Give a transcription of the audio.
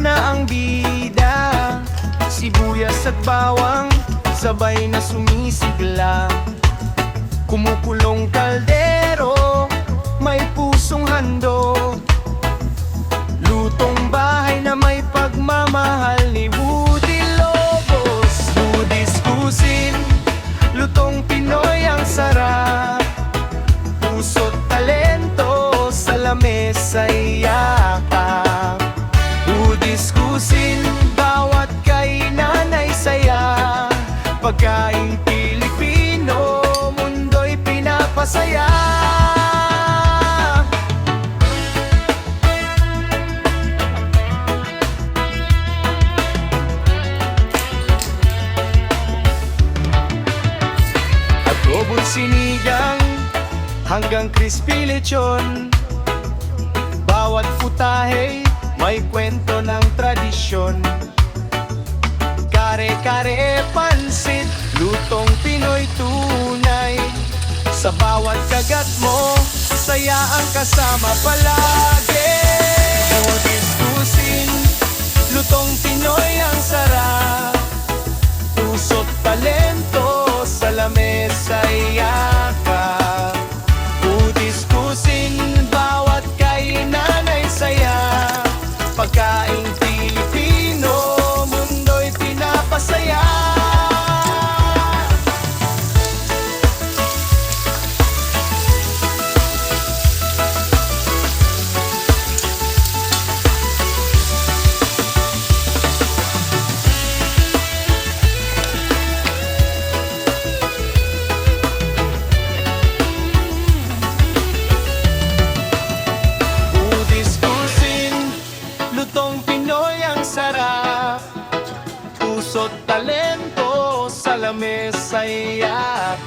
na ang bida. Sibuyas at bawang sabay na sumisigla. Kumukulong kaldero, may pusong handog. Lutong bahay na may pagmamahal ni Woody Lobos. Woody's Cuisine, lutong Pinoy ang sarap. Puso't talento sa lamesa'y yakap. Woody's Cuisine, bawat kainan ay saya. Pagkaing Pilipino, mundo'y pinapasaya. Adobong sinigang hanggang crispy lechon, bawat putahe may kwento ng tradisyon. Kare-kare pansit, lutong Pinoy tunay. Sa bawat kagat mo, saya ang kasama palagi. Woody's Cuisine, lutong Pinoy ang sarap. Puso't talento sa lamesa'y yakap. Woody's Cuisine, bawat kainan ay saya. Pagkaing Pilipino, mundo'y pinapasaya. Woody's Cuisine, lutong Pinoy ang sarap. Puso't talento sa lamesa'y yakap.